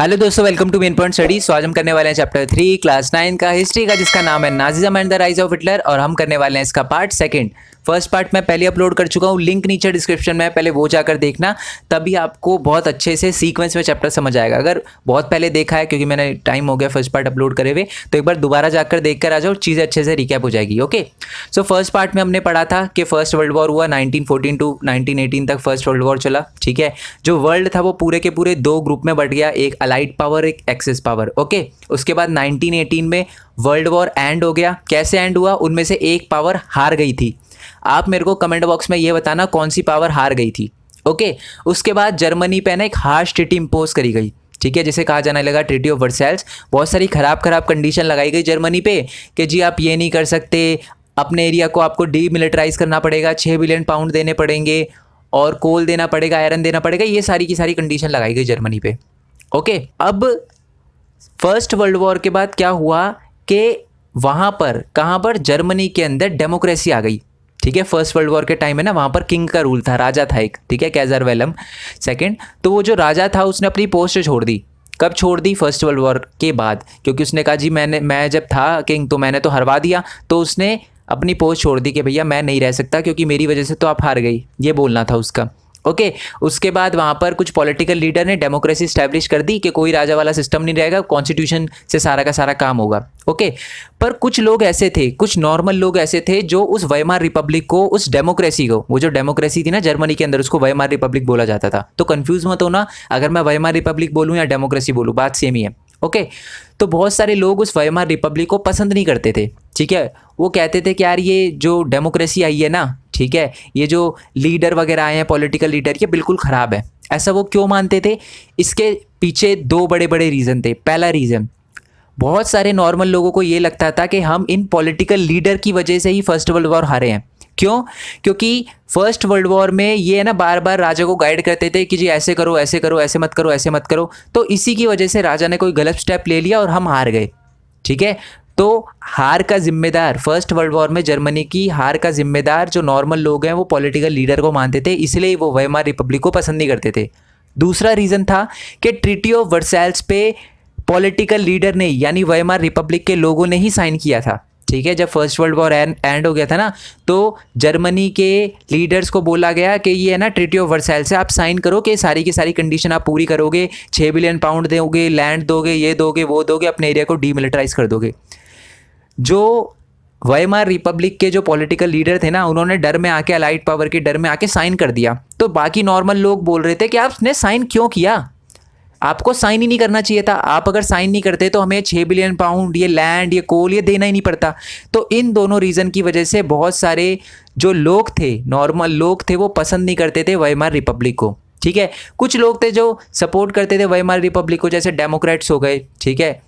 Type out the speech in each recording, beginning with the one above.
Hello दोस्तों, welcome to main point study. आज हम करने वाले हैं चैप्टर 3 क्लास 9 का हिस्ट्री का, जिसका नाम है नाजी ज़माना and the rise of Hitler. और हम करने वाले हैं इसका पार्ट सेकंड। फर्स्ट पार्ट मैं पहले अपलोड कर चुका हूँ, लिंक नीचे डिस्क्रिप्शन में है, पहले वो जाकर देखना, तभी आपको बहुत अच्छे से सीक्वेंस में चैप्टर समझ आएगा। अगर बहुत पहले देखा है, क्योंकि मैंने टाइम हो गया फर्स्ट पार्ट अपलोड करे हुए, तो एक बार दोबारा जाकर देख कर आ जाओ, चीज़ें अच्छे से रिकैप हो जाएगी। ओके, सो फर्स्ट पार्ट में हमने पढ़ा था कि फर्स्ट वर्ल्ड वॉर हुआ 1914 टू 1918 तक फर्स्ट वर्ल्ड वॉर चला। ठीक है, जो वर्ल्ड था वो पूरे के पूरे दो ग्रुप में बट गया, एक अलाइड पावर, एक एक्सिस पावर। ओके, उसके बाद 1918 में वर्ल्ड वॉर एंड हो गया। कैसे एंड हुआ? उनमें से एक पावर हार गई थी। आप मेरे को कमेंट बॉक्स में ये बताना कौन सी पावर हार गई थी। ओके, उसके बाद जर्मनी पे ना एक हार्श ट्रीटी इम्पोज करी गई। ठीक है, जिसे कहा जाने लगा ट्रीटी ऑफ वर्सैल्स। बहुत सारी खराब कंडीशन लगाई गई जर्मनी पे कि जी आप ये नहीं कर सकते, अपने एरिया को आपको डीमिलिटराइज करना पड़ेगा, 6 बिलियन पाउंड देने पड़ेंगे और कोल देना पड़ेगा, आयरन देना पड़ेगा। ये सारी की सारी कंडीशन लगाई गई जर्मनी पे। ओके, अब फर्स्ट वर्ल्ड वॉर के बाद क्या हुआ कि वहाँ पर कहाँ पर जर्मनी के अंदर डेमोक्रेसी आ गई। ठीक है, फर्स्ट वर्ल्ड वॉर के टाइम में ना वहाँ पर किंग का रूल था, राजा था एक। ठीक है, कैजर वेलम सेकंड। तो वो जो राजा था उसने अपनी पोस्ट छोड़ दी। कब छोड़ दी? फर्स्ट वर्ल्ड वॉर के बाद, क्योंकि उसने कहा जी मैं जब था किंग तो मैंने तो हरवा दिया, तो उसने अपनी पोस्ट छोड़ दी कि भैया मैं नहीं रह सकता क्योंकि मेरी वजह से तो आप हार गई, ये बोलना था उसका। ओके, उसके बाद वहाँ पर कुछ पॉलिटिकल लीडर ने डेमोक्रेसी स्टैब्लिश कर दी कि कोई राजा वाला सिस्टम नहीं रहेगा, कॉन्स्टिट्यूशन से सारा का सारा काम होगा। ओके, पर कुछ लोग ऐसे थे, कुछ नॉर्मल लोग ऐसे थे जो उस वाइमार रिपब्लिक को, उस डेमोक्रेसी को, वो जो डेमोक्रेसी थी ना जर्मनी के अंदर, उसको वाइमार रिपब्लिक बोला जाता था। तो कंफ्यूज मत होना, अगर मैं वाइमार रिपब्लिक बोलूँ या डेमोक्रेसी बोलूँ, बात सेम ही है। ओके, तो बहुत सारे लोग उस वाइमार रिपब्लिक को पसंद नहीं करते थे। ठीक है, वो कहते थे कि यार ये जो डेमोक्रेसी आई है ना, ठीक है, ये जो लीडर वगैरह आए हैं, पॉलिटिकल लीडर, ये बिल्कुल ख़राब है। ऐसा वो क्यों मानते थे? इसके पीछे दो बड़े बड़े रीज़न थे। पहला रीज़न, बहुत सारे नॉर्मल लोगों को ये लगता था कि हम इन पॉलिटिकल लीडर की वजह से ही फर्स्ट वर्ल्ड वॉर हारे हैं। क्यों? क्योंकि फर्स्ट वर्ल्ड वॉर में ये है ना बार बार राजा को गाइड करते थे कि जी ऐसे करो, ऐसे करो, ऐसे मत करो, ऐसे मत करो। तो इसी की वजह से राजा ने कोई गलत स्टेप ले लिया और हम हार गए। ठीक है, तो हार का जिम्मेदार, फर्स्ट वर्ल्ड वॉर में जर्मनी की हार का जिम्मेदार जो नॉर्मल लोग हैं वो पॉलिटिकल लीडर को मानते थे, इसलिए वो वाइमार रिपब्लिक को पसंद नहीं करते थे। दूसरा रीज़न था कि ट्रीटी ऑफ वर्सैल्स पे पॉलिटिकल लीडर ने, यानी वाइमार रिपब्लिक के लोगों ने ही साइन किया था। ठीक है, जब फर्स्ट वर्ल्ड वॉर एंड हो गया था ना, तो जर्मनी के लीडर्स को बोला गया कि ये है ना ट्रीटी ऑफ वर्सैल्स से आप साइन करो कि सारी की सारी कंडीशन आप पूरी करोगे, 6 बिलियन पाउंड दोगे, लैंड दोगे, ये दोगे, वो दोगे, अपने एरिया को डीमिलिटराइज कर दोगे। जो वाइमार रिपब्लिक के जो पॉलिटिकल लीडर थे ना, उन्होंने डर में आके, अलाइड पावर के डर में आके साइन कर दिया। तो बाकी नॉर्मल लोग बोल रहे थे कि आपने साइन क्यों किया, आपको साइन ही नहीं करना चाहिए था। आप अगर साइन नहीं करते तो हमें 6 बिलियन पाउंड, ये लैंड, ये कोल, ये देना ही नहीं पड़ता। तो इन दोनों रीज़न की वजह से बहुत सारे जो लोग थे, नॉर्मल लोग थे, वो पसंद नहीं करते थे वाइमार रिपब्लिक को। ठीक है, कुछ लोग थे जो सपोर्ट करते थे वाइमार रिपब्लिक को, जैसे डेमोक्रेट्स हो गए, ठीक है,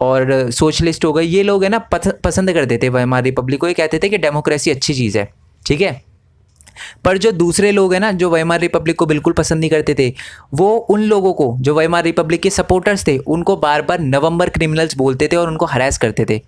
और सोशलिस्ट हो गए। ये लोग है ना पसंद करते थे वाइमार रिपब्लिक को, ये कहते थे कि डेमोक्रेसी अच्छी चीज़ है। ठीक है, पर जो दूसरे लोग हैं ना, जो वाइमार रिपब्लिक को बिल्कुल पसंद नहीं करते थे, वो उन लोगों को, जो वाइमार रिपब्लिक के सपोर्टर्स थे, उनको बार बार नवंबर क्रिमिनल्स बोलते थे और उनको हरास करते थे।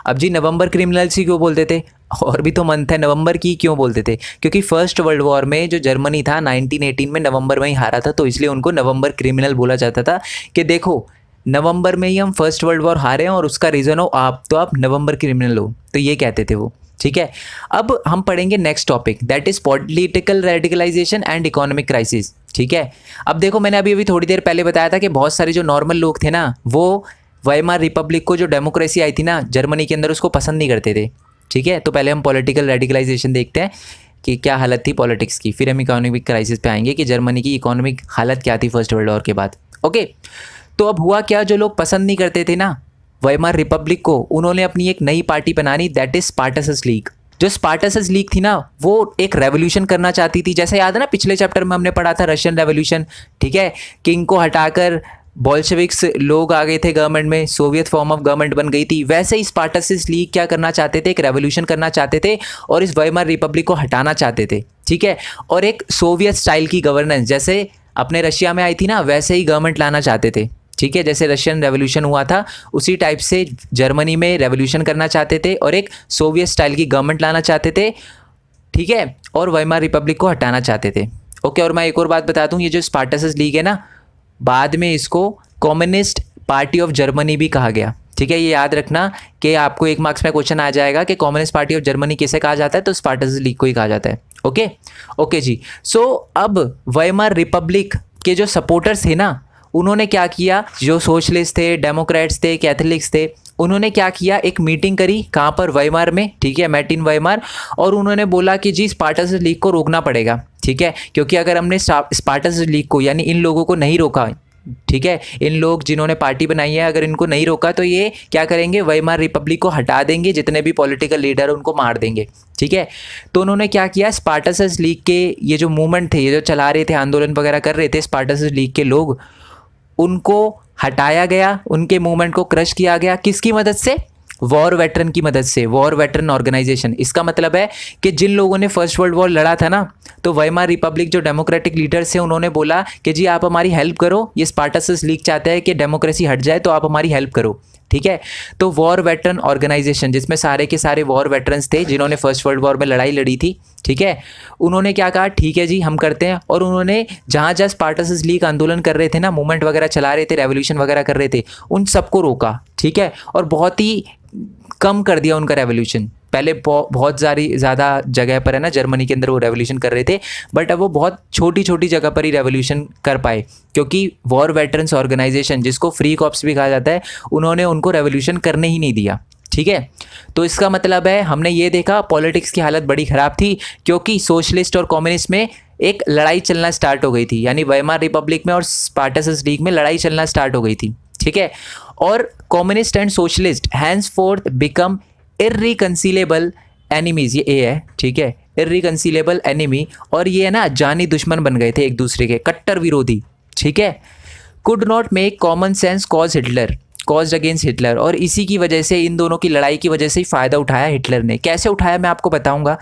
अब जी नवंबर क्रिमिनल्स ही क्यों बोलते थे? और भी तो मंथ है, नवंबर की क्यों बोलते थे? क्योंकि फर्स्ट वर्ल्ड वॉर में जो जर्मनी था 1918 में नवंबर में ही हारा था, तो इसलिए उनको नवंबर क्रिमिनल बोला जाता था कि देखो नवंबर में ही हम फर्स्ट वर्ल्ड वॉर हारे हैं और उसका रीज़न हो आप, तो आप नवंबर क्रिमिनल हो, तो ये कहते थे वो। ठीक है, अब हम पढ़ेंगे next topic, that is political radicalisation and economic crisis. ठीक है, अब देखो मैंने अभी थोड़ी देर पहले बताया था कि बहुत सारे जो नॉर्मल लोग थे ना, वो वाइमार रिपब्लिक को, जो डेमोक्रेसी आई थी ना जर्मनी के अंदर, उसको पसंद नहीं करते थे। ठीक है, तो पहले हम पॉलिटिकल रेडिकलाइजेशन देखते हैं कि क्या हालत थी पॉलिटिक्स की, फिर हम इकोनॉमिक क्राइसिस पे आएंगे कि जर्मनी की इकोनॉमिक हालत क्या थी फर्स्ट वर्ल्ड वॉर के बाद। ओके, तो अब हुआ क्या, जो लोग पसंद नहीं करते थे ना वाइमार रिपब्लिक को, उन्होंने अपनी एक नई पार्टी बनानी, दैट इज स्पार्टकस लीग। जो स्पार्टकस लीग थी ना, वो एक रेवोल्यूशन करना चाहती थी। जैसे याद है ना पिछले चैप्टर में हमने पढ़ा था रशियन रेवोल्यूशन। ठीक है, किंग को हटाकर बोल्शेविक्स लोग आ गए थे गवर्नमेंट में, सोवियत फॉर्म ऑफ गवर्नमेंट बन गई थी। वैसे ही स्पार्टकस लीग क्या करना चाहते थे, एक रेवोल्यूशन करना चाहते थे और इस वाइमार रिपब्लिक को हटाना चाहते थे। ठीक है, और एक सोवियत स्टाइल की गवर्नेंस, जैसे अपने रशिया में आई थी ना, वैसे ही गवर्नमेंट लाना चाहते थे। ठीक है, जैसे रशियन रेवोल्यूशन हुआ था उसी टाइप से जर्मनी में रेवोल्यूशन करना चाहते थे और एक सोवियत स्टाइल की गवर्नमेंट लाना चाहते थे। ठीक है, और वाइमार रिपब्लिक को हटाना चाहते थे। ओके, और मैं एक और बात बता दूं, ये जो स्पार्टकस लीग है ना, बाद में इसको कम्युनिस्ट पार्टी ऑफ जर्मनी भी कहा गया। ठीक है, ये याद रखना कि आपको 1 मार्क्स में क्वेश्चन आ जाएगा कि कम्युनिस्ट पार्टी ऑफ जर्मनी किसे कहा जाता है, तो स्पार्टकस लीग को ही कहा जाता है। ओके जी। सो अब वाइमार रिपब्लिक के जो सपोर्टर्स थे ना, उन्होंने क्या किया, जो सोशलिस्ट थे, डेमोक्रेट्स थे, कैथोलिक्स थे, उन्होंने क्या किया, एक मीटिंग करी, कहाँ पर, वाइमार में। ठीक है, मैटिन वाइमार। और उन्होंने बोला कि जी स्पार्टकस लीग को रोकना पड़ेगा। ठीक है, क्योंकि अगर हमने स्पार्टकस लीग को यानी इन लोगों को नहीं रोका, ठीक है, इन लोग जिन्होंने पार्टी बनाई है, अगर इनको नहीं रोका तो ये क्या करेंगे, वाइमार रिपब्लिक को हटा देंगे, जितने भी पॉलिटिकल लीडर उनको मार देंगे। ठीक है, तो उन्होंने क्या किया, स्पार्टकस लीग के ये जो मूवमेंट थे, ये जो चला रहे थे, आंदोलन वगैरह कर रहे थे स्पार्टकस लीग के लोग, उनको हटाया गया, उनके मूवमेंट को क्रश किया गया। किसकी मदद से, वॉर वेटरन की मदद से, वॉर वेटरन ऑर्गेनाइजेशन। इसका मतलब है कि जिन लोगों ने फर्स्ट वर्ल्ड वॉर लड़ा था ना, तो वाइमार रिपब्लिक जो डेमोक्रेटिक लीडर्स हैं, उन्होंने बोला कि जी आप हमारी हेल्प करो, ये स्पार्टकस लीग चाहता है कि डेमोक्रेसी हट जाए, तो आप हमारी हेल्प करो। ठीक है, तो वॉर वेटरन ऑर्गेनाइजेशन, जिसमें सारे के सारे वॉर वेटरन्स थे जिन्होंने फर्स्ट वर्ल्ड वॉर में लड़ाई लड़ी थी, ठीक है, उन्होंने क्या कहा, ठीक है जी हम करते हैं। और उन्होंने जहाँ जहाँ स्पार्टकस लीग आंदोलन कर रहे थे ना, मूवमेंट वगैरह चला रहे थे, रेवोल्यूशन वगैरह कर रहे थे, उन सबको रोका। ठीक है, और बहुत ही कम कर दिया उनका रेवोल्यूशन। पहले बहुत ज़्यादा जगह पर है ना जर्मनी के अंदर वो रेवोल्यूशन कर रहे थे, बट अब वो बहुत छोटी छोटी जगह पर ही रेवोल्यूशन कर पाए, क्योंकि वॉर वेटरन्स ऑर्गेनाइजेशन, जिसको फ्री कॉप्स भी कहा जाता है, उन्होंने उनको रेवोल्यूशन करने ही नहीं दिया। ठीक है, तो इसका मतलब है हमने ये देखा पॉलिटिक्स की हालत बड़ी ख़राब थी, क्योंकि सोशलिस्ट और कम्युनिस्ट में एक लड़ाई चलना स्टार्ट हो गई थी, यानी वाइमार रिपब्लिक में और स्पार्टकस लीग में लड़ाई चलना स्टार्ट हो गई थी। ठीक है, और communist and socialist henceforth become irreconcilable enemies, ये ए है। ठीक है, इर्रिकंसिलेबल एनिमी, और ये है ना जानी दुश्मन बन गए थे एक दूसरे के, कट्टर विरोधी। ठीक है, could not make common sense cause against Hitler, और इसी की वजह से, इन दोनों की लड़ाई की वजह से ही फ़ायदा उठाया हिटलर ने। कैसे उठाया मैं आपको बताऊंगा।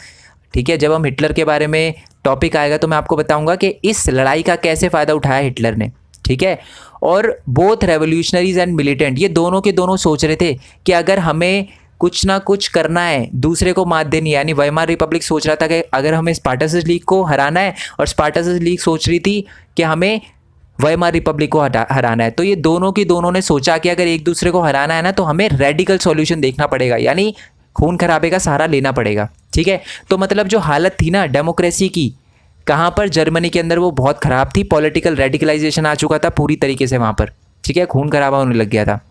ठीक है, जब हम हिटलर के बारे में टॉपिक आएगा तो मैं आपको बताऊंगा कि इस लड़ाई का कैसे फ़ायदा उठाया हिटलर ने। ठीक है, और बोथ रेवोल्यूशनरीज एंड मिलिटेंट, ये दोनों के दोनों सोच रहे थे कि अगर हमें कुछ ना कुछ करना है, दूसरे को मात देनी है। यानी वाइमार रिपब्लिक सोच रहा था कि अगर हमें स्पार्टकस लीग को हराना है, और स्पार्टकस लीग सोच रही थी कि हमें वाइमार रिपब्लिक को हराना है। तो ये दोनों की दोनों ने सोचा कि अगर एक दूसरे को हराना है ना, तो हमें रेडिकल सॉल्यूशन देखना पड़ेगा, यानी खून खराबे का सहारा लेना पड़ेगा। ठीक है, तो मतलब जो हालत थी ना डेमोक्रेसी की, कहाँ पर, जर्मनी के अंदर, वो बहुत ख़राब थी। पॉलिटिकल रेडिकलाइजेशन आ चुका था पूरी तरीके से वहाँ पर। ठीक है, खून खराबा होने लग गया था।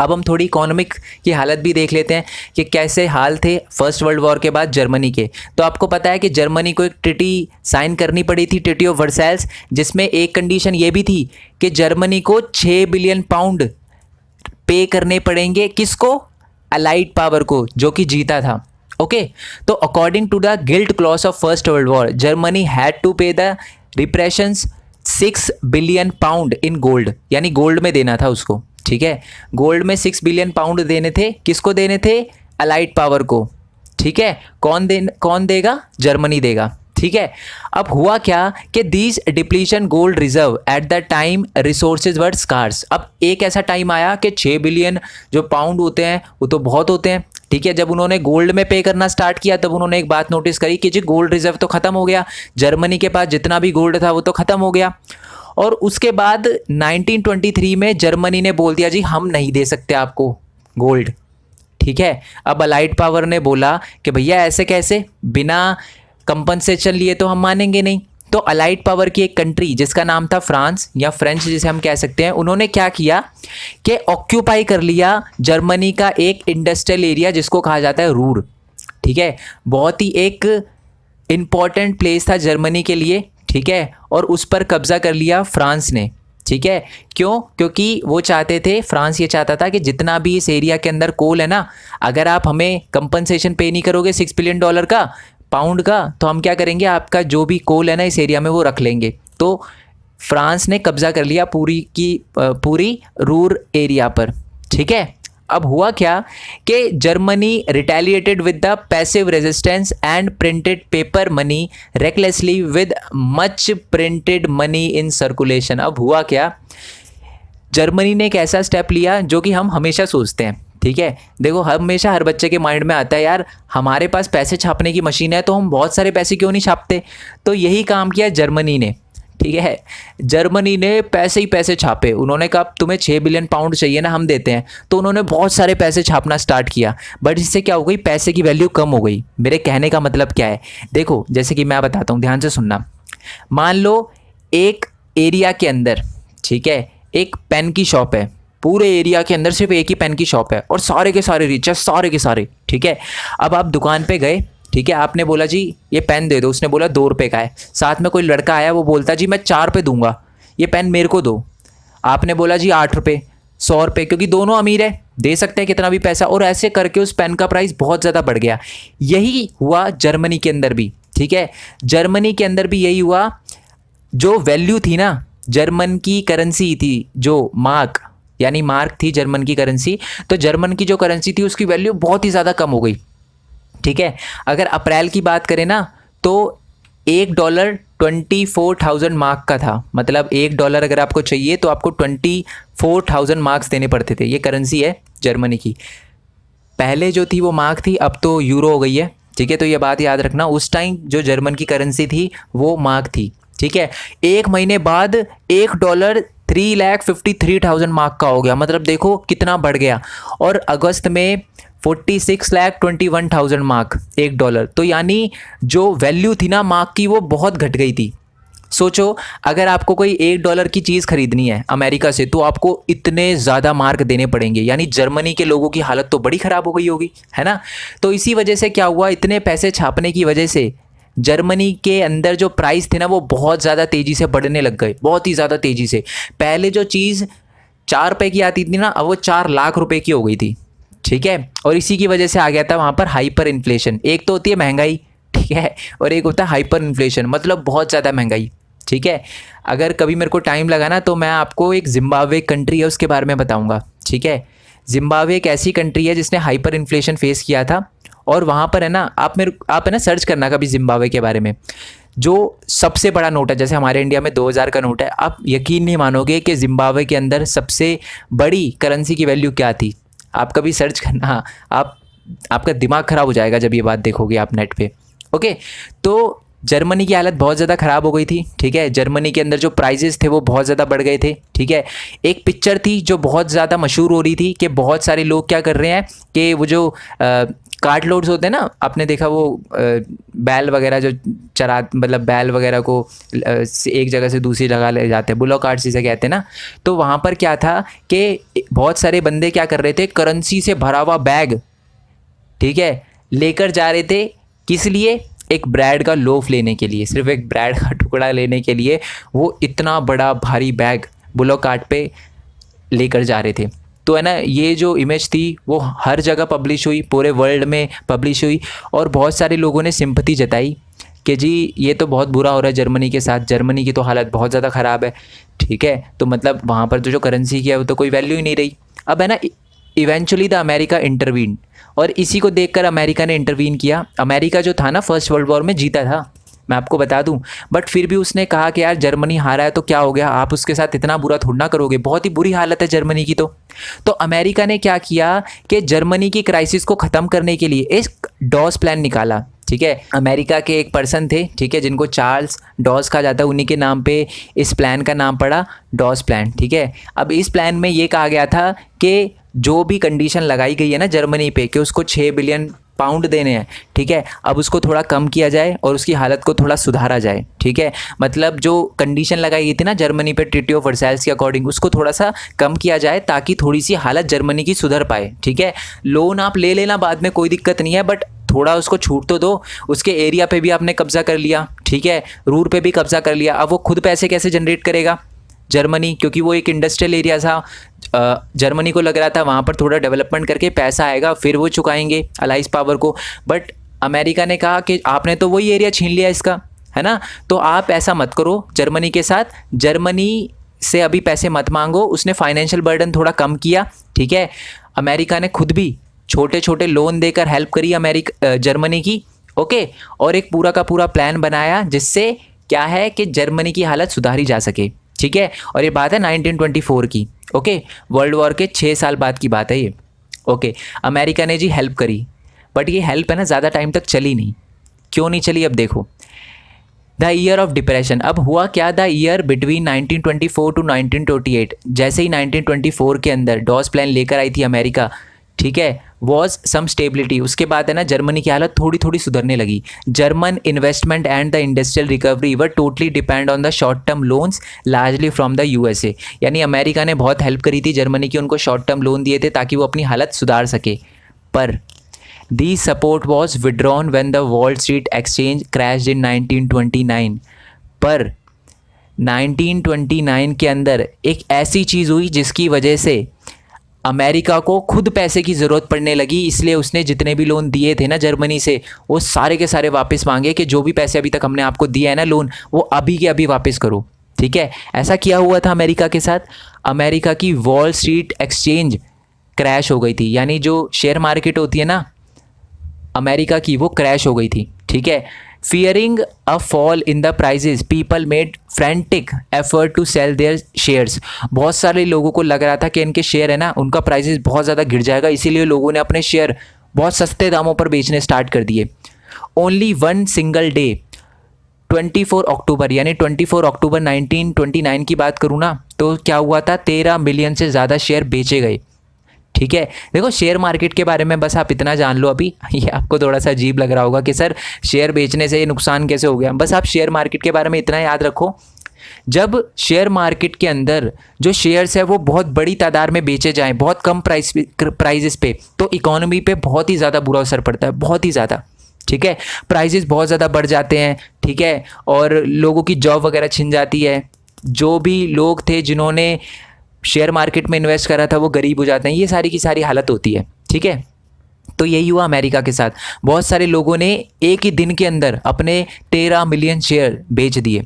अब हम थोड़ी इकोनॉमिक की हालत भी देख लेते हैं कि कैसे हाल थे फर्स्ट वर्ल्ड वॉर के बाद जर्मनी के। तो आपको पता है कि जर्मनी को एक ट्रीटी साइन करनी पड़ी थी, ट्रीटी ऑफ वर्साइल्स, जिसमें एक कंडीशन ये भी थी कि जर्मनी को 6 बिलियन पाउंड पे करने पड़ेंगे। किसको, अलाइड पावर को, जो कि जीता था। ओके, तो according to the guilt clause of first world war, Germany had to pay the reparations 6 billion pound in gold, यानी गोल्ड में देना था उसको। ठीक है, गोल्ड में 6 बिलियन पाउंड देने थे। किसको देने थे, अलाइड पावर को। ठीक है, कौन देगा, जर्मनी देगा। ठीक है, अब हुआ क्या कि these depletion gold reserve at the time resources were scarce. अब एक ऐसा टाइम आया कि 6 बिलियन जो पाउंड होते हैं वो तो बहुत होते हैं। ठीक है, जब उन्होंने गोल्ड में पे करना स्टार्ट किया, तब उन्होंने एक बात नोटिस करी कि जी गोल्ड रिजर्व तो ख़त्म हो गया, जर्मनी के पास जितना भी गोल्ड था वो तो ख़त्म हो गया। और उसके बाद 1923 में जर्मनी ने बोल दिया जी हम नहीं दे सकते आपको गोल्ड। ठीक है, अब अलाइड पावर ने बोला कि भैया ऐसे कैसे, बिना कंपनसेशन लिए तो हम मानेंगे नहीं। तो अलाइड पावर की एक कंट्री जिसका नाम था फ्रांस या फ्रेंच जिसे हम कह सकते हैं, उन्होंने क्या किया कि ऑक्यूपाई कर लिया जर्मनी का एक इंडस्ट्रियल एरिया जिसको कहा जाता है रूर। ठीक है, बहुत ही एक इम्पॉर्टेंट प्लेस था जर्मनी के लिए। ठीक है, और उस पर कब्जा कर लिया फ्रांस ने। ठीक है, क्यों, क्योंकि वो चाहते थे, फ्रांस ये चाहता था कि जितना भी इस एरिया के अंदर कोल है ना, अगर आप हमें कंपनसेशन पे नहीं करोगे $6 बिलियन का, पाउंड का, तो हम क्या करेंगे, आपका जो भी कोल है ना इस एरिया में वो रख लेंगे। तो फ्रांस ने कब्जा कर लिया पूरी रूर एरिया पर। ठीक है, अब हुआ क्या कि Germany retaliated with the passive resistance and printed paper money recklessly with much printed money in circulation. अब हुआ क्या, जर्मनी ने एक ऐसा स्टेप लिया जो कि हम हमेशा सोचते हैं। ठीक है, देखो हमेशा हर बच्चे के माइंड में आता है यार हमारे पास पैसे छापने की मशीन है तो हम बहुत सारे पैसे क्यों नहीं छापते। तो यही काम किया जर्मनी ने। ठीक है। जर्मनी ने पैसे ही पैसे छापे, उन्होंने कहा तुम्हें 6 बिलियन पाउंड चाहिए ना, हम देते हैं। तो उन्होंने बहुत सारे पैसे छापना स्टार्ट किया, बट इससे क्या हो गई, पैसे की वैल्यू कम हो गई। मेरे कहने का मतलब क्या है, देखो जैसे कि मैं बताता हूँ, ध्यान से सुनना। मान लो एक एरिया के अंदर, ठीक है, एक पेन की शॉप है, पूरे एरिया के अंदर सिर्फ एक ही पेन की शॉप है और सारे के सारे रिच है, सारे के सारे, ठीक है। अब आप दुकान पे गए, ठीक है, आपने बोला जी ये पेन दे दो, उसने बोला 2 रुपये का है। साथ में कोई लड़का आया, वो बोलता जी मैं 4 पे दूंगा, ये पेन मेरे को दो। आपने बोला जी 8 रुपये, 100 रुपये, क्योंकि दोनों अमीर है, दे सकते हैं कितना भी पैसा, और ऐसे करके उस पेन का प्राइस बहुत ज़्यादा बढ़ गया। यही हुआ जर्मनी के अंदर भी, ठीक है, जर्मनी के अंदर भी यही हुआ। जो वैल्यू थी ना, जर्मन की करेंसी थी जो मार्क, यानी मार्क थी जर्मन की करेंसी, तो जर्मन की जो करेंसी थी उसकी वैल्यू बहुत ही ज़्यादा कम हो गई, ठीक है। अगर अप्रैल की बात करें ना, तो $1 24,000 मार्क का था। मतलब $1 अगर आपको चाहिए तो आपको 24,000 मार्क्स देने पड़ते थे। ये करेंसी है जर्मनी की। पहले जो थी वो मार्क थी, अब तो यूरो हो गई है, ठीक है। तो ये बात याद रखना, उस टाइम जो जर्मन की करेंसी थी वो मार्क थी, ठीक है। एक महीने बाद $1 3,53,000 मार्क का हो गया। मतलब देखो कितना बढ़ गया। और अगस्त में 46,21,000 मार्क $1। तो यानी जो वैल्यू थी ना मार्क की, वो बहुत घट गई थी। सोचो, अगर आपको कोई $1 की चीज़ खरीदनी है अमेरिका से, तो आपको इतने ज़्यादा मार्क देने पड़ेंगे। यानी जर्मनी के लोगों की हालत तो बड़ी ख़राब हो गई होगी, है ना। तो इसी वजह से क्या हुआ, इतने पैसे छापने की वजह से जर्मनी के अंदर जो प्राइस थे ना, वो बहुत ज़्यादा तेज़ी से बढ़ने लग गए, बहुत ही ज़्यादा तेज़ी से। पहले जो चीज़ 4 रुपये की आती थी ना, अब वो 4 लाख रुपए की हो गई थी, ठीक है। और इसी की वजह से आ गया था वहाँ पर हाइपर इन्फ्लेशन। एक तो होती है महंगाई, ठीक है, और एक होता है हाइपर इन्फ्लेशन, मतलब बहुत ज़्यादा महंगाई, ठीक है। अगर कभी मेरे को टाइम लगा ना, तो मैं आपको एक जिम्बाब्वे कंट्री है उसके बारे में बताऊंगा, ठीक है। जिम्बाब्वे एक ऐसी कंट्री है जिसने हाइपर इन्फ्लेशन फेस किया था, और वहाँ पर है ना, आप है ना सर्च करना कभी जिम्बाब्वे के बारे में। जो सबसे बड़ा नोट है, जैसे हमारे इंडिया में 2000 का नोट है, आप यकीन नहीं मानोगे कि जिम्बाब्वे के अंदर सबसे बड़ी करेंसी की वैल्यू क्या थी। आप कभी सर्च करना, आपका दिमाग ख़राब हो जाएगा जब ये बात देखोगे आप नेट पे। ओके, तो जर्मनी की हालत बहुत ज़्यादा ख़राब हो गई थी, ठीक है। जर्मनी के अंदर जो प्राइजेस थे वो बहुत ज़्यादा बढ़ गए थे, ठीक है। एक पिक्चर थी जो बहुत ज़्यादा मशहूर हो रही थी कि बहुत सारे लोग क्या कर रहे हैं कि वो जो कार्ट लोड्स होते हैं ना, आपने देखा वो बैल वगैरह जो चरा, मतलब बैल वगैरह को एक जगह से दूसरी जगह ले जाते हैं, बुलो कार्ट जिसे कहते हैं ना। तो वहाँ पर क्या था कि बहुत सारे बंदे क्या कर रहे थे, करेंसी से भरा हुआ बैग, ठीक है, लेकर जा रहे थे। किस लिए? एक ब्रेड का लोफ लेने के लिए, सिर्फ एक ब्रेड का टुकड़ा लेने के लिए वो इतना बड़ा भारी बैग बुलो कार्ट पे लेकर जा रहे थे। तो है ना, ये जो इमेज थी वो हर जगह पब्लिश हुई, पूरे वर्ल्ड में पब्लिश हुई, और बहुत सारे लोगों ने सिंपैथी जताई कि जी ये तो बहुत बुरा हो रहा है जर्मनी के साथ, जर्मनी की तो हालत बहुत ज़्यादा ख़राब है, ठीक है। तो मतलब वहाँ पर तो जो करेंसी की है वो तो कोई वैल्यू ही नहीं रही। अब है ना, इवेंचुअली द अमेरिका इंटरवीन, और इसी को देखकर अमेरिका ने इंटरवीन किया। अमेरिका जो था ना फर्स्ट वर्ल्ड वॉर में जीता था, मैं आपको बता दूं, बट फिर भी उसने कहा कि यार जर्मनी हारा है तो क्या हो गया, आप उसके साथ इतना बुरा थोड़ा ना करोगे, बहुत ही बुरी हालत है जर्मनी की। तो अमेरिका ने क्या किया कि जर्मनी की क्राइसिस को ख़त्म करने के लिए एक डॉस प्लान निकाला, ठीक है। अमेरिका के एक पर्सन थे, ठीक है, जिनको चार्ल्स डॉस कहा जाता है, उन्हीं के नाम पे इस प्लान का नाम पड़ा डॉस प्लान, ठीक है। अब इस प्लान में ये कहा गया था कि जो भी कंडीशन लगाई गई है ना जर्मनी पे कि उसको 6 बिलियन पाउंड देने हैं, ठीक है, अब उसको थोड़ा कम किया जाए और उसकी हालत को थोड़ा सुधारा जाए, ठीक है। मतलब जो कंडीशन लगाई गई थी ना जर्मनी पे ट्रीटी ऑफ वर्साइल्स के अकॉर्डिंग, उसको थोड़ा सा कम किया जाए ताकि थोड़ी सी हालत जर्मनी की सुधर पाए, ठीक है। लोन आप ले लेना बाद में, कोई दिक्कत नहीं है, बट थोड़ा उसको छूट तो दो। उसके एरिया पे भी आपने कब्जा कर लिया, ठीक है, रूर पे भी कब्जा कर लिया। अब वो खुद पैसे कैसे जनरेट करेगा जर्मनी, क्योंकि वो एक इंडस्ट्रियल एरिया था। जर्मनी को लग रहा था वहाँ पर थोड़ा डेवलपमेंट करके पैसा आएगा, फिर वो चुकाएंगे अलाइज पावर को। बट अमेरिका ने कहा कि आपने तो वही एरिया छीन लिया इसका, है ना, तो आप ऐसा मत करो जर्मनी के साथ, जर्मनी से अभी पैसे मत मांगो। उसने फाइनेंशियल बर्डन थोड़ा कम किया, ठीक है। अमेरिका ने खुद भी छोटे छोटे लोन देकर हेल्प करी जर्मनी की, ओके, और एक पूरा का पूरा प्लान बनाया जिससे क्या है कि जर्मनी की हालत सुधारी जा सके, ठीक है। और ये बात है 1924 की, ओके, वर्ल्ड वॉर के 6 साल बाद की बात है ये, ओके। अमेरिका ने जी हेल्प करी, बट ये हेल्प है ना ज़्यादा टाइम तक चली नहीं। क्यों नहीं चली, अब देखो। The year of depression. अब हुआ क्या, द ईयर बिटवीन 1924 टू 1928, जैसे ही 1924 के अंदर डॉस प्लान लेकर आई थी अमेरिका, ठीक है, वॉज सम स्टेबिलिटी। उसके बाद है ना जर्मनी की हालत थोड़ी थोड़ी सुधरने लगी। German investment and the industrial recovery were totally depend on the short term loans largely from the USA. यानी अमेरिका ने बहुत हेल्प करी थी जर्मनी की, उनको शॉर्ट टर्म लोन दिए थे ताकि वो अपनी हालत सुधार सके। पर the support was withdrawn when the Wall Street exchange crashed in 1929। पर 1929 के अंदर एक ऐसी चीज़ हुई जिसकी वजह से अमेरिका को खुद पैसे की ज़रूरत पड़ने लगी, इसलिए उसने जितने भी लोन दिए थे ना जर्मनी से, वो सारे के सारे वापस मांगे कि जो भी पैसे अभी तक हमने आपको दिया है ना लोन, वो अभी के अभी वापस करो। ठीक है, ऐसा किया हुआ था अमेरिका के साथ। अमेरिका की वॉल स्ट्रीट एक्सचेंज क्रैश हो गई थी, यानी जो शेयर मार्केट होती है ना अमेरिका की, वो क्रैश हो गई थी। ठीक है, fearing a fall in the prices people made frantic effort to sell their shares. बहुत सारे लोगों को लग रहा था कि इनके शेयर है ना उनका प्राइजेज बहुत ज़्यादा गिर जाएगा, इसीलिए लोगों ने अपने शेयर बहुत सस्ते दामों पर बेचने स्टार्ट कर दिए। ओनली वन सिंगल डे 24 अक्टूबर, यानी 24 अक्टूबर 1929 की बात करूँ ना, तो क्या हुआ था, 13 मिलियन से ज़्यादा शेयर बेचे गए। ठीक है, देखो शेयर मार्केट के बारे में बस आप इतना जान लो अभी। ये आपको थोड़ा सा अजीब लग रहा होगा कि सर शेयर बेचने से ये नुकसान कैसे हो गया। बस आप शेयर मार्केट के बारे में इतना याद रखो, जब शेयर मार्केट के अंदर जो शेयर्स है वो बहुत बड़ी तादाद में बेचे जाएं बहुत कम प्राइजेस पे, तो इकोनॉमी पे बहुत ही ज़्यादा बुरा असर पड़ता है, बहुत ही ज़्यादा। ठीक है, प्राइजेस बहुत ज़्यादा बढ़ जाते हैं। ठीक है, और लोगों की जॉब वगैरह छिन जाती है। जो भी लोग थे जिन्होंने शेयर मार्केट में इन्वेस्ट करा था वो गरीब हो जाते हैं, ये सारी की सारी हालत होती है। ठीक है, तो यही हुआ अमेरिका के साथ। बहुत सारे लोगों ने एक ही दिन के अंदर अपने 13 मिलियन शेयर बेच दिए।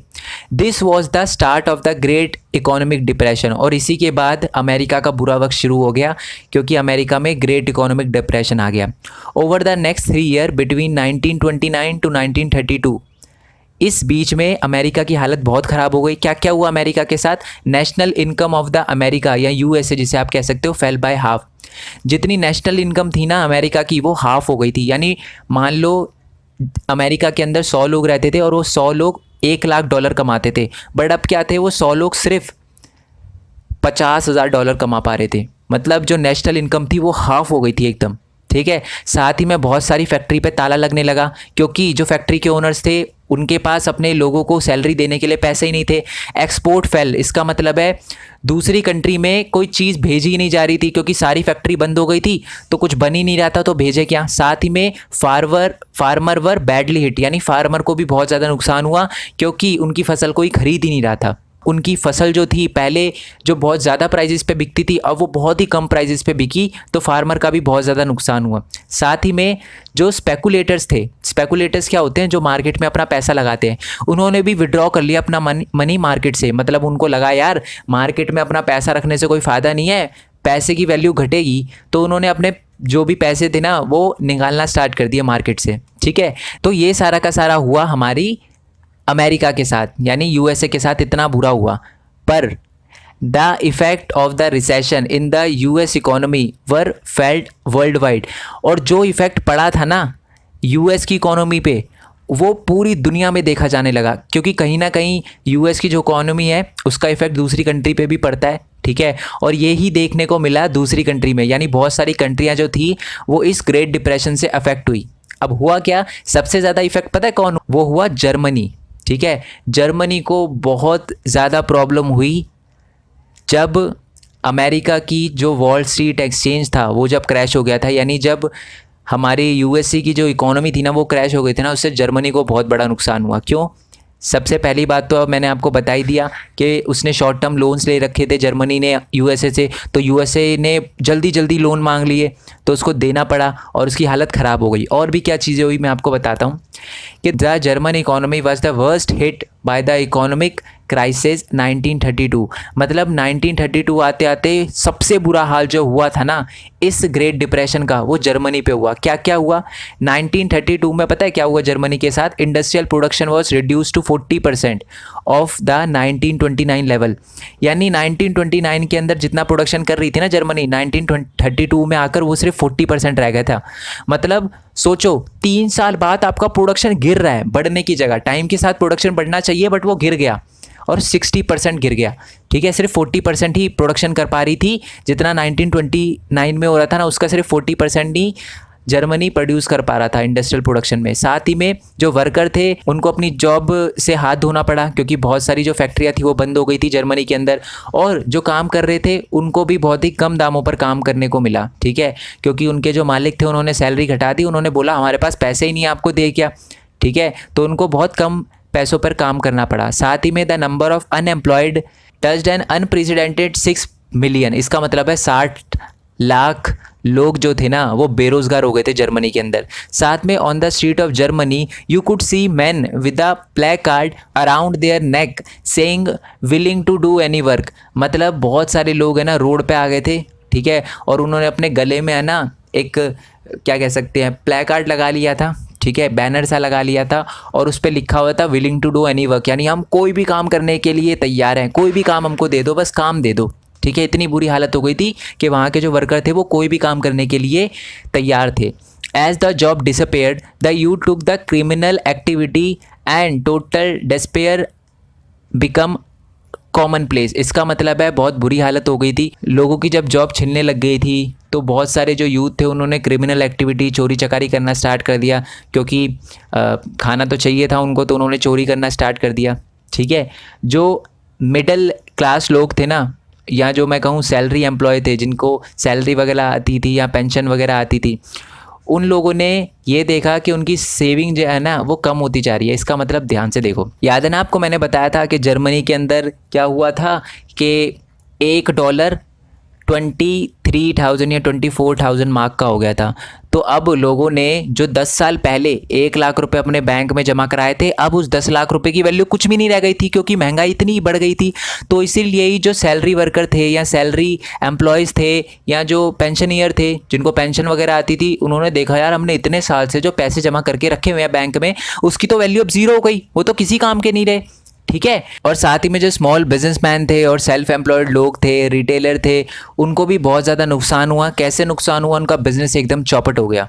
This was the start of the great economic depression. और इसी के बाद अमेरिका का बुरा वक्त शुरू हो गया, क्योंकि अमेरिका में ग्रेट इकोनॉमिक डिप्रेशन आ गया। Over the next 3 year between 1929 to 1932, इस बीच में अमेरिका की हालत बहुत ख़राब हो गई। क्या क्या हुआ अमेरिका के साथ, national income of the America या यूएसए जिसे आप कह सकते हो, फेल बाय हाफ। जितनी नेशनल इनकम थी ना अमेरिका की, वो हाफ हो गई थी। यानी मान लो अमेरिका के अंदर 100 लोग रहते थे और वो 100 लोग $1,00,000 कमाते थे, बट अब क्या थे, वो 100 लोग सिर्फ $50,000 कमा पा रहे थे। मतलब जो नेशनल इनकम थी वो हाफ हो गई थी एकदम। ठीक है, साथ ही में बहुत सारी फैक्ट्री पे ताला लगने लगा, क्योंकि जो फैक्ट्री के ओनर्स थे उनके पास अपने लोगों को सैलरी देने के लिए पैसे ही नहीं थे। एक्सपोर्ट फेल, इसका मतलब है दूसरी कंट्री में कोई चीज़ भेजी ही नहीं जा रही थी, क्योंकि सारी फैक्ट्री बंद हो गई थी तो कुछ बन ही नहीं रहा था, तो भेजे क्या। साथ ही में फार्मर वर बैडली हिट, यानी फार्मर को भी बहुत ज़्यादा नुकसान हुआ, क्योंकि उनकी फसल कोई खरीद ही नहीं रहा था। उनकी फसल जो थी पहले जो बहुत ज़्यादा प्राइजेस पे बिकती थी, अब वो बहुत ही कम प्राइजेस पे बिकी, तो फार्मर का भी बहुत ज़्यादा नुकसान हुआ। साथ ही में जो स्पेकुलेटर्स थे, स्पेकुलेटर्स क्या होते हैं, जो मार्केट में अपना पैसा लगाते हैं, उन्होंने भी विड्रॉ कर लिया अपना मनी मार्केट से। मतलब उनको लगा यार मार्केट में अपना पैसा रखने से कोई फ़ायदा नहीं है, पैसे की वैल्यू घटेगी, तो उन्होंने अपने जो भी पैसे थे ना वो निकालना स्टार्ट कर दिया मार्केट से। ठीक है, तो ये सारा का सारा हुआ हमारी अमेरिका के साथ, यानी यूएसए के साथ इतना बुरा हुआ। पर the effect of the recession in the US economy were felt world wide. और जो इफ़ेक्ट पड़ा था ना यूएस की इकोनॉमी पे, वो पूरी दुनिया में देखा जाने लगा, क्योंकि कहीं ना कहीं यूएस की जो इकोनॉमी है उसका इफ़ेक्ट दूसरी कंट्री पे भी पड़ता है। ठीक है, और ये ही देखने को मिला दूसरी कंट्री में, यानी बहुत सारी कंट्रियाँ जो थी वो इस ग्रेट डिप्रेशन से अफेक्ट हुई। अब हुआ क्या, सबसे ज़्यादा इफ़ेक्ट पता है कौन, वो हुआ जर्मनी। ठीक है, जर्मनी को बहुत ज़्यादा प्रॉब्लम हुई जब अमेरिका की जो वॉल स्ट्रीट एक्सचेंज था वो जब क्रैश हो गया था। यानी जब हमारी यूएसए की जो इकोनॉमी थी ना वो क्रैश हो गई थी ना, उससे जर्मनी को बहुत बड़ा नुकसान हुआ। क्यों, सबसे पहली बात तो अब मैंने आपको बता ही दिया कि उसने शॉर्ट टर्म लोन्स ले रखे थे जर्मनी ने यूएसए से, तो यूएसए ने जल्दी जल्दी लोन मांग लिए तो उसको देना पड़ा और उसकी हालत ख़राब हो गई। और भी क्या चीज़ें हुई मैं आपको बताता हूँ कि the German economy was the worst hit by the economic crisis 1932, मतलब 1932 आते आते सबसे बुरा हाल जो हुआ था ना इस ग्रेट डिप्रेशन का, वो जर्मनी पे हुआ। क्या क्या हुआ 1932 में, पता है क्या हुआ जर्मनी के साथ? Industrial production was reduce to 40% of the 1929 level. यानी 1929 के अंदर जितना प्रोडक्शन कर रही थी ना जर्मनी, 1932 में आकर वो सिर्फ 40% रह गया था। मतलब सोचो 3 साल बाद आपका प्रोडक्शन गिर रहा है बढ़ने की जगह। टाइम के साथ प्रोडक्शन बढ़ना चाहिए बट वो गिर गया और 60% गिर गया। ठीक है, सिर्फ 40% ही प्रोडक्शन कर पा रही थी। जितना 1929 में हो रहा था ना उसका सिर्फ 40% ही जर्मनी प्रोड्यूस कर पा रहा था इंडस्ट्रियल प्रोडक्शन में। साथ ही में जो वर्कर थे उनको अपनी जॉब से हाथ धोना पड़ा क्योंकि बहुत सारी जो फैक्ट्रियाँ थी वो बंद हो गई थी जर्मनी के अंदर, और जो काम कर रहे थे उनको भी बहुत ही कम दामों पर काम करने को मिला। ठीक है, क्योंकि उनके जो मालिक थे उन्होंने सैलरी घटा दी, उन्होंने बोला हमारे पास पैसे ही नहीं है आपको दे क्या। ठीक है, तो उनको बहुत कम पैसों पर काम करना पड़ा। साथ ही में the number of unemployed touched an unprecedented 6 million. इसका मतलब है 60 लाख लोग जो थे ना वो बेरोजगार हो गए थे जर्मनी के अंदर। साथ में on the street of Germany you could see man with a placard around their neck saying willing to do any work. मतलब बहुत सारे लोग है ना रोड पे आ गए थे। ठीक है, और उन्होंने अपने गले में है ना एक क्या कह सकते हैं प्लेक कार्ड लगा लिया था। ठीक है, बैनर सा लगा लिया था और उस पर लिखा हुआ था willing to do any work, यानी हम कोई भी काम करने के लिए तैयार हैं, कोई भी काम हमको दे दो, बस काम दे दो। ठीक है, इतनी बुरी हालत हो गई थी कि वहाँ के जो वर्कर थे वो कोई भी काम करने के लिए तैयार थे। As the job disappeared the youth took the criminal activity and total despair become common place. इसका मतलब है बहुत बुरी हालत हो गई थी, लोगों की जब जॉब छिनने लग गई थी तो बहुत सारे जो यूथ थे उन्होंने क्रिमिनल एक्टिविटी चोरी चकारी करना स्टार्ट कर दिया, क्योंकि खाना तो चाहिए था उनको, तो उन्होंने चोरी करना स्टार्ट कर दिया। ठीक है, जो मिडिल क्लास लोग थे ना, या जो मैं कहूँ सैलरी एम्प्लॉय थे जिनको सैलरी वगैरह आती थी या पेंशन वगैरह आती थी, उन लोगों ने ये देखा कि उनकी सेविंग जो है ना वो कम होती जा रही है। इसका मतलब ध्यान से देखो, याद है ना आपको मैंने बताया था कि जर्मनी के अंदर क्या हुआ था कि $1 23,000 या 24,000 मार्क का हो गया था। तो अब लोगों ने जो 10 साल पहले 1 लाख रुपए अपने बैंक में जमा कराए थे, अब उस 10 लाख रुपए की वैल्यू कुछ भी नहीं रह गई थी क्योंकि महंगाई इतनी बढ़ गई थी। तो इसीलिए ही जो सैलरी वर्कर थे या सैलरी एम्प्लॉयज़ थे या जो पेंशनियर थे जिनको पेंशन वगैरह आती थी, उन्होंने देखा यार हमने इतने साल से जो पैसे जमा करके रखे हुए हैं बैंक में उसकी तो वैल्यू अब ज़ीरो हो गई, वो तो किसी काम के नहीं रहे। ठीक है, और साथ ही में जो स्मॉल बिजनेसमैन थे और सेल्फ एम्प्लॉयड लोग थे, रिटेलर थे, उनको भी बहुत ज़्यादा नुकसान हुआ। कैसे नुकसान हुआ? उनका बिजनेस एकदम चौपट हो गया।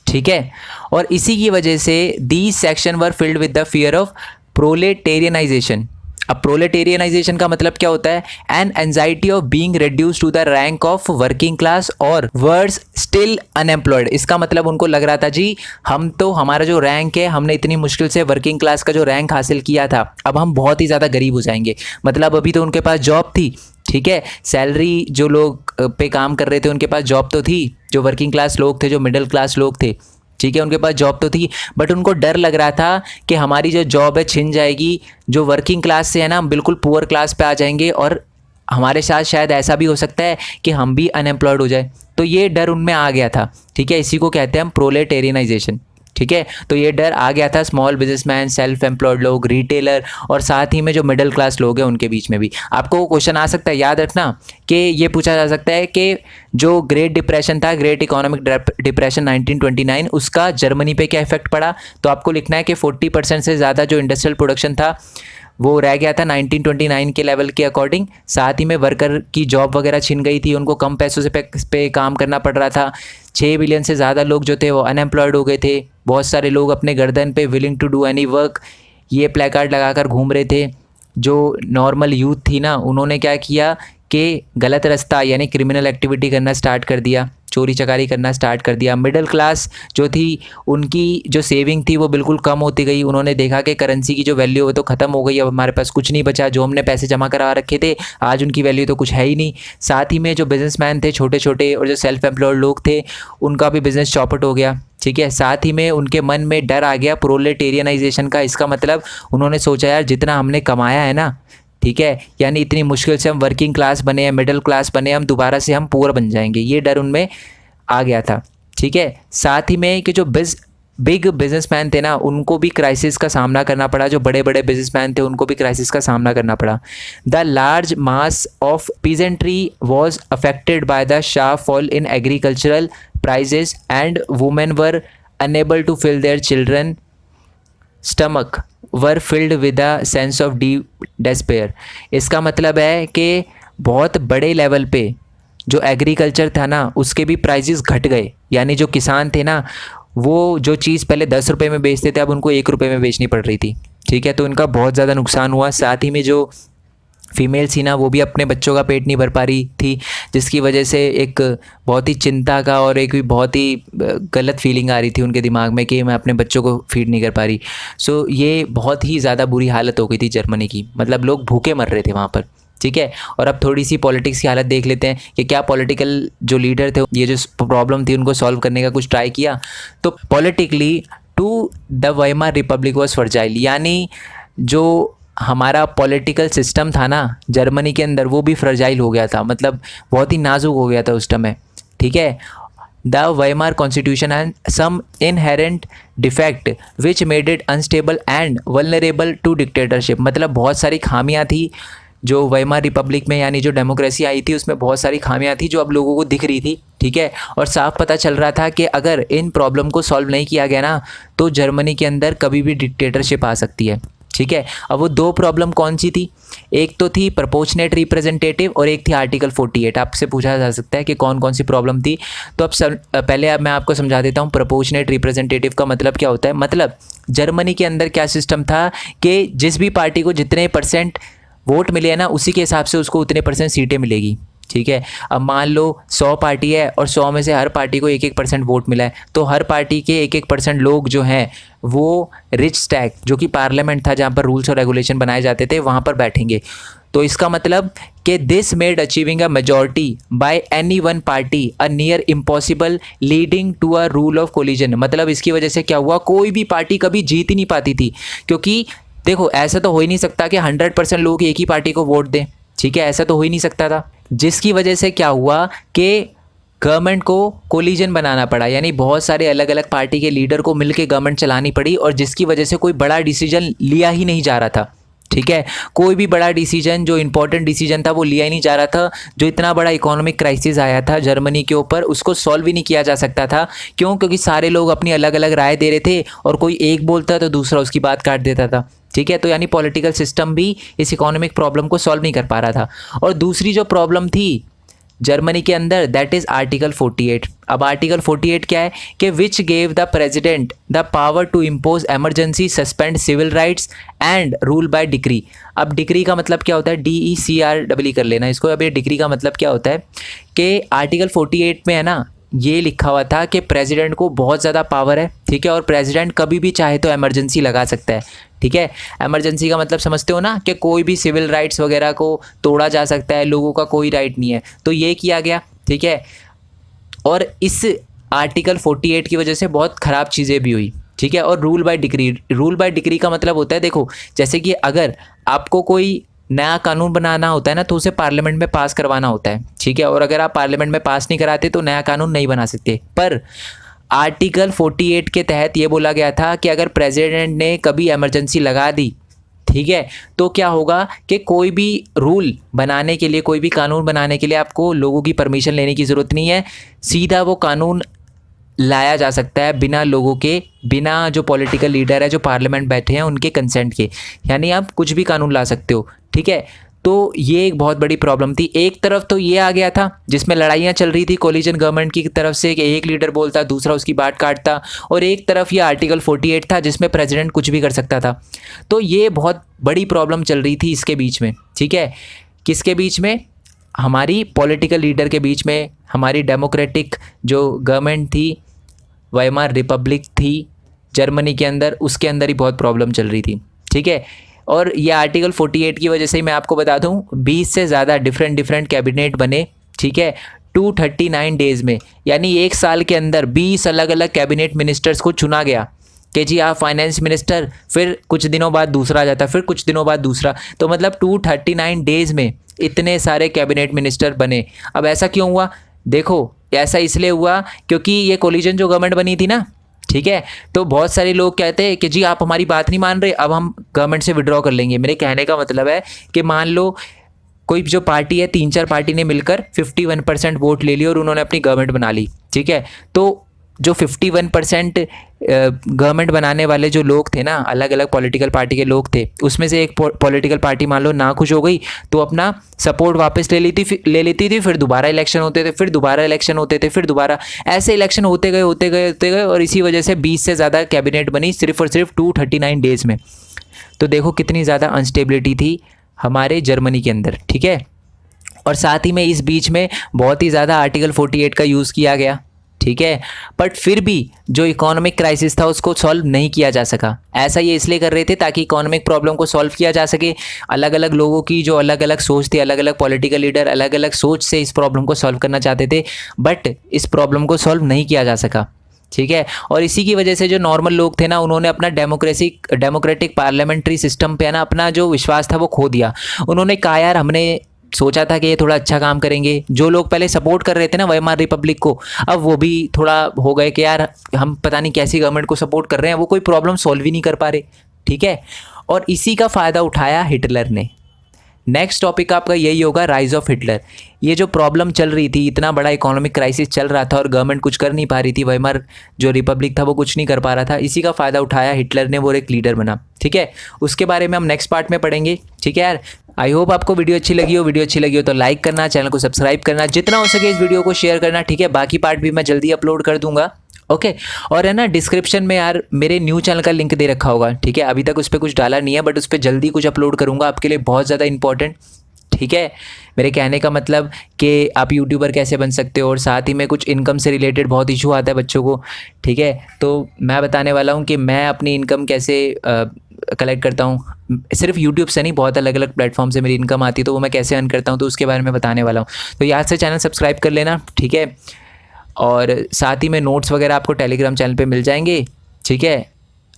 ठीक है, और इसी की वजह से these section were filled with the fear of proletarianization. अब प्रोलेटेरियनाइजेशन का मतलब क्या होता है? An anxiety of being reduce to the rank of working class और वर्स स्टिल अनएम्प्लॉयड। इसका मतलब उनको लग रहा था जी हम तो, हमारा जो रैंक है, हमने इतनी मुश्किल से वर्किंग क्लास का जो रैंक हासिल किया था, अब हम बहुत ही ज़्यादा गरीब हो जाएंगे। मतलब अभी तो उनके पास जॉब थी, ठीक है, सैलरी जो लोग पे काम कर रहे थे उनके पास जॉब तो थी, जो वर्किंग क्लास लोग थे, जो मिडिल क्लास लोग थे, ठीक है, उनके पास जॉब तो थी, बट उनको डर लग रहा था कि हमारी जो जॉब है छिन जाएगी, जो वर्किंग क्लास से है ना हम बिल्कुल पुअर क्लास पे आ जाएंगे और हमारे साथ शायद ऐसा भी हो सकता है कि हम भी अनएम्प्लॉयड हो जाए। तो ये डर उनमें आ गया था। ठीक है, इसी को कहते हैं हम प्रोलेटेरियनाइजेशन। ठीक है, तो ये डर आ गया था स्मॉल बिजनेसमैन, सेल्फ एम्प्लॉयड लोग, रिटेलर और साथ ही में जो मिडिल क्लास लोग हैं उनके बीच में भी। आपको क्वेश्चन आ सकता है, याद रखना कि ये पूछा जा सकता है कि जो ग्रेट डिप्रेशन था, ग्रेट इकोनॉमिक डिप्रेशन 1929, उसका जर्मनी पे क्या इफेक्ट पड़ा। तो आपको लिखना है कि 40% से ज़्यादा जो इंडस्ट्रियल प्रोडक्शन था वो रह गया था 1929 के लेवल के अकॉर्डिंग। साथ ही में वर्कर की जॉब वगैरह छिन गई थी, उनको कम पैसों से पे काम करना पड़ रहा था। 6 बिलियन से ज़्यादा लोग जो थे वो अनएम्प्लॉयड हो गए थे। बहुत सारे लोग अपने गर्दन पे willing to do any work ये प्लेकार्ड लगाकर घूम रहे थे। जो नॉर्मल यूथ थी ना, उन्होंने क्या किया कि गलत रास्ता यानी क्रिमिनल एक्टिविटी करना स्टार्ट कर दिया, चोरी चकारी करना स्टार्ट कर दिया। मिडिल क्लास जो थी उनकी जो सेविंग थी वो बिल्कुल कम होती गई। उन्होंने देखा कि करेंसी की जो वैल्यू है तो ख़त्म हो गई, अब हमारे पास कुछ नहीं बचा, जो हमने पैसे जमा करा रखे थे आज उनकी वैल्यू तो कुछ है ही नहीं। साथ ही में जो बिजनेसमैन थे छोटे छोटे और जो सेल्फ एम्प्लॉयड लोग थे उनका भी बिज़नेस चौपट हो गया। ठीक है, साथ ही में उनके मन में डर आ गया प्रोलेटेरियनाइजेशन का। इसका मतलब उन्होंने सोचा यार जितना हमने कमाया है ना, ठीक है, यानी इतनी मुश्किल से हम वर्किंग क्लास बने हैं, मिडिल क्लास बने, हम दोबारा से हम पुअर बन जाएंगे, ये डर उनमें आ गया था। ठीक है, साथ ही में कि जो बिग बिजनेसमैन थे ना, उनको भी क्राइसिस का सामना करना पड़ा, जो बड़े बड़े बिजनेसमैन थे उनको भी क्राइसिस का सामना करना पड़ा। The large mass of peasantry was affected by the sharp fall in agricultural prices and women were unable to fill their children stomach were filled with a sense of deep despair. इसका मतलब है कि बहुत बड़े level पे जो agriculture था ना उसके भी प्राइजेस घट गए, यानी जो किसान थे ना वो जो चीज़ पहले 10 रुपये में बेचते थे अब उनको 1 रुपये में बेचनी पड़ रही थी, ठीक है। तो इनका बहुत ज़्यादा नुकसान हुआ। साथ ही में जो फीमेल थी ना वो भी अपने बच्चों का पेट नहीं भर पा रही थी, जिसकी वजह से एक बहुत ही चिंता का और एक भी बहुत ही गलत फीलिंग आ रही थी उनके दिमाग में कि मैं अपने बच्चों को फीड नहीं कर पा रही। सो ये बहुत ही ज़्यादा बुरी हालत हो गई थी जर्मनी की, मतलब लोग भूखे मर रहे थे वहाँ पर, ठीक है। और अब थोड़ी सी पॉलिटिक्स की हालत देख लेते हैं कि क्या पॉलिटिकल जो लीडर थे ये जो प्रॉब्लम थी उनको सॉल्व करने का कुछ ट्राई किया। तो politically too the Weimar Republic was fragile, यानी जो हमारा पॉलिटिकल सिस्टम था ना जर्मनी के अंदर वो भी फ्रजाइल हो गया था, मतलब बहुत ही नाजुक हो गया था उस समय, ठीक है। The Weimar constitution and some inherent defect which made it unstable and vulnerable to dictatorship, मतलब बहुत सारी खामियां थी जो वाइमार रिपब्लिक में, यानी जो डेमोक्रेसी आई थी उसमें बहुत सारी खामियां थी जो अब लोगों को दिख रही थी, ठीक है। और साफ पता चल रहा था कि अगर इन प्रॉब्लम को सॉल्व नहीं किया गया ना तो जर्मनी के अंदर कभी भी डिक्टेटरशिप आ सकती है, ठीक है। अब वो दो प्रॉब्लम कौन सी थी, एक तो थी प्रोपोर्शनेट रिप्रेजेंटेटिव और एक थी आर्टिकल 48। आपसे पूछा जा सकता है कि कौन कौन सी प्रॉब्लम थी, तो पहले मैं आपको समझा देता हूँ प्रोपोर्शनेट रिप्रेजेंटेटिव का मतलब क्या होता है। मतलब जर्मनी के अंदर क्या सिस्टम था कि जिस भी पार्टी को जितने % वोट मिले हैं ना उसी के हिसाब से उसको उतने % सीटें मिलेगी, ठीक है। अब मान लो 100 पार्टी है और 100 में से हर पार्टी को 1-1% वोट मिला है, तो हर पार्टी के 1-1% लोग जो हैं वो रिच स्टैक जो कि पार्लियामेंट था जहाँ पर रूल्स और रेगुलेशन बनाए जाते थे वहाँ पर बैठेंगे। तो इसका मतलब कि this made achieving a majority by any one party a near impossible leading to a rule of coalition. मतलब इसकी वजह से क्या हुआ, कोई भी पार्टी कभी जीत ही नहीं पाती थी, क्योंकि देखो ऐसा तो हो ही नहीं सकता कि 100% लोग एक ही पार्टी को वोट दें, ठीक है, ऐसा तो हो ही नहीं सकता था। जिसकी वजह से क्या हुआ कि गवर्नमेंट को कोलिजन बनाना पड़ा, यानी बहुत सारे अलग अलग पार्टी के लीडर को मिलकर गवर्नमेंट चलानी पड़ी, और जिसकी वजह से कोई बड़ा डिसीजन लिया ही नहीं जा रहा था, ठीक है। कोई भी बड़ा डिसीजन जो इंपॉर्टेंट डिसीजन था वो लिया ही नहीं जा रहा था। जो इतना बड़ा इकोनॉमिक क्राइसिस आया था जर्मनी के ऊपर उसको सॉल्व ही नहीं किया जा सकता था। क्यों? क्योंकि सारे लोग अपनी अलग अलग राय दे रहे थे और कोई एक बोलता तो दूसरा उसकी बात काट देता था, ठीक है। तो यानी पॉलिटिकल सिस्टम भी इस इकोनॉमिक प्रॉब्लम को सॉल्व नहीं कर पा रहा था। और दूसरी जो प्रॉब्लम थी जर्मनी के अंदर दैट इज़ आर्टिकल 48। अब आर्टिकल 48 क्या है कि which gave the president the power to impose emergency, suspend civil rights and rule by decree. अब डिक्री का मतलब क्या होता है, DECREE कर लेना इसको। अब ये डिक्री का मतलब क्या होता है कि आर्टिकल 48 में है ना ये लिखा हुआ था कि प्रेसिडेंट को बहुत ज़्यादा पावर है, ठीक है, और प्रेसिडेंट कभी भी चाहे तो एमरजेंसी लगा सकता है, ठीक है। एमरजेंसी का मतलब समझते हो ना कि कोई भी सिविल राइट्स वगैरह को तोड़ा जा सकता है, लोगों का कोई राइट नहीं है, तो ये किया गया, ठीक है। और इस आर्टिकल 48 की वजह से बहुत ख़राब चीज़ें भी हुई, ठीक है। और rule by decree, rule by decree का मतलब होता है, देखो जैसे कि अगर आपको कोई नया कानून बनाना होता है ना तो उसे पार्लियामेंट में पास करवाना होता है, ठीक है। और अगर आप पार्लियामेंट में पास नहीं कराते तो नया कानून नहीं बना सकते। पर आर्टिकल 48 के तहत ये बोला गया था कि अगर प्रेसिडेंट ने कभी इमरजेंसी लगा दी, ठीक है, तो क्या होगा कि कोई भी रूल बनाने के लिए, कोई भी कानून बनाने के लिए आपको लोगों की परमिशन लेने की ज़रूरत नहीं है, सीधा वो कानून लाया जा सकता है बिना लोगों के, बिना जो पॉलिटिकल लीडर है जो पार्लियामेंट बैठे हैं उनके कंसेंट के, यानी आप कुछ भी कानून ला सकते हो, ठीक है। तो ये एक बहुत बड़ी प्रॉब्लम थी। एक तरफ तो ये आ गया था जिसमें लड़ाइयाँ चल रही थी कोलिजन गवर्नमेंट की तरफ से कि एक लीडर बोलता दूसरा उसकी बात काटता, और एक तरफ ये आर्टिकल 48 था जिसमें प्रेसिडेंट कुछ भी कर सकता था। तो ये बहुत बड़ी प्रॉब्लम चल रही थी इसके बीच में, ठीक है। किसके बीच में? हमारी पॉलिटिकल लीडर के बीच में। हमारी डेमोक्रेटिक जो गवर्नमेंट थी, वाइमार रिपब्लिक थी जर्मनी के अंदर, उसके अंदर ही बहुत प्रॉब्लम चल रही थी, ठीक है। और ये आर्टिकल 48 की वजह से ही मैं आपको बता दूं 20 से ज़्यादा डिफरेंट कैबिनेट बने, ठीक है, 239 डेज़ में, यानी एक साल के अंदर 20 अलग अलग कैबिनेट मिनिस्टर्स को चुना गया कि जी आप फाइनेंस मिनिस्टर, फिर कुछ दिनों बाद दूसरा आ जाता, फिर कुछ दिनों बाद दूसरा, तो मतलब 239 डेज़ में इतने सारे कैबिनेट मिनिस्टर बने। अब ऐसा क्यों हुआ? देखो ऐसा इसलिए हुआ क्योंकि ये कोलिजन जो गवर्नमेंट बनी थी ना, ठीक है। तो बहुत सारे लोग कहते हैं कि जी आप हमारी बात नहीं मान रहे, अब हम गवर्नमेंट से विड्रॉ कर लेंगे। मेरे कहने का मतलब है कि मान लो कोई जो पार्टी है, 3-4 पार्टी ने मिलकर 51% वोट ले लिए और उन्होंने अपनी गवर्नमेंट बना ली, ठीक है। तो जो 51% गवर्नमेंट बनाने वाले जो लोग थे ना, अलग अलग पॉलिटिकल पार्टी के लोग थे, उसमें से एक पॉलिटिकल पार्टी मान लो नाखुश हो गई तो अपना सपोर्ट वापस ले लेती थी, फिर दोबारा इलेक्शन होते थे, फिर दोबारा इलेक्शन होते थे, फिर दोबारा, ऐसे इलेक्शन होते गए और इसी वजह से 20 से ज़्यादा कैबिनेट बनी सिर्फ और सिर्फ 239 डेज़ में। तो देखो कितनी ज़्यादा अनस्टेबिलिटी थी हमारे जर्मनी के अंदर, ठीक है। और साथ ही में इस बीच में बहुत ही ज़्यादा आर्टिकल 48 का यूज़ किया गया, ठीक है। बट फिर भी जो इकोनॉमिक क्राइसिस था उसको सॉल्व नहीं किया जा सका। ऐसा ये इसलिए कर रहे थे ताकि इकोनॉमिक प्रॉब्लम को सॉल्व किया जा सके। अलग अलग लोगों की जो अलग अलग सोच थी, अलग अलग पॉलिटिकल लीडर अलग अलग सोच से इस प्रॉब्लम को सॉल्व करना चाहते थे, बट इस प्रॉब्लम को सॉल्व नहीं किया जा सका, ठीक है। और इसी की वजह से जो नॉर्मल लोग थे ना, उन्होंने अपना डेमोक्रेटिक पार्लियामेंट्री सिस्टम पे ना अपना जो विश्वास था वो खो दिया। उन्होंने कहा यार हमने सोचा था कि ये थोड़ा अच्छा काम करेंगे। जो लोग पहले सपोर्ट कर रहे थे ना वेमार रिपब्लिक को, अब वो भी थोड़ा हो गए कि यार हम पता नहीं कैसी गवर्नमेंट को सपोर्ट कर रहे हैं, वो कोई प्रॉब्लम सॉल्व ही नहीं कर पा रहे, ठीक है। और इसी का फ़ायदा उठाया हिटलर ने। नेक्स्ट टॉपिक आपका यही होगा, राइज ऑफ हिटलर। ये जो प्रॉब्लम चल रही थी, इतना बड़ा इकोनॉमिक क्राइसिस चल रहा था और गवर्नमेंट कुछ कर नहीं पा रही थी, वेमार जो रिपब्लिक था वो कुछ नहीं कर पा रहा था, इसी का फ़ायदा उठाया हिटलर ने, वो एक लीडर बना, ठीक है। उसके बारे में हम नेक्स्ट पार्ट में पढ़ेंगे, ठीक है यार। आई होप आपको वीडियो अच्छी लगी हो तो लाइक करना, चैनल को सब्सक्राइब करना, जितना हो सके इस वीडियो को शेयर करना, ठीक है। बाकी पार्ट भी मैं जल्दी अपलोड कर दूंगा, ओके। और है ना डिस्क्रिप्शन में यार मेरे न्यू चैनल का लिंक दे रखा होगा, ठीक है। अभी तक उस पर कुछ डाला नहीं है, बट उस पर जल्दी कुछ अपलोड करूँगा आपके लिए, बहुत ज़्यादा इंपॉर्टेंट, ठीक है। मेरे कहने का मतलब कि आप यूट्यूबर कैसे बन सकते हो, और साथ ही में कुछ इनकम से रिलेटेड बहुत इशू आता है बच्चों को, ठीक है। तो मैं बताने वाला हूँ कि मैं अपनी इनकम कैसे कलेक्ट करता हूँ। सिर्फ यूट्यूब से नहीं, बहुत अलग अलग प्लेटफॉर्म से मेरी इनकम आती है, तो वो मैं कैसे अर्न करता हूँ तो उसके बारे में बताने वाला हूँ। तो याद से चैनल सब्सक्राइब कर लेना, ठीक है। और साथ ही में नोट्स वगैरह आपको टेलीग्राम चैनल पे मिल जाएंगे, ठीक है।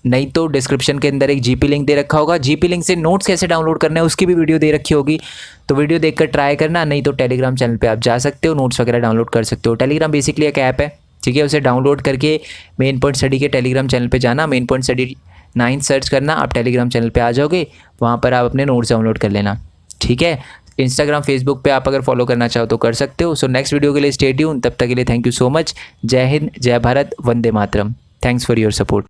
नहीं तो डिस्क्रिप्शन के अंदर एक जीपी लिंक दे रखा होगा, जीपी लिंक से नोट्स कैसे डाउनलोड करना है उसकी भी वीडियो दे रखी होगी, तो वीडियो देखकर ट्राई करना। नहीं तो टेलीग्राम चैनल पे आप जा सकते हो, नोट्स वगैरह डाउनलोड कर सकते हो। टेलीग्राम बेसिकली एक ऐप है, ठीक है। उसे डाउनलोड करके मेन पॉइंट स्टडी के टेलीग्राम चैनल पे जाना, मेन पॉइंट स्टडी 9 सर्च करना, आप टेलीग्राम चैनल पे आ जाओगे, वहाँ पर आप अपने नोट्स डाउनलोड कर लेना, ठीक है। इंस्टाग्राम फेसबुक पे आप अगर फॉलो करना चाहो तो कर सकते हो। सो नेक्स्ट वीडियो के लिए स्टे ट्यून, तब तक के लिए थैंक यू सो मच। जय हिंद, जय भारत, वंदे मातरम। Thanks for your support.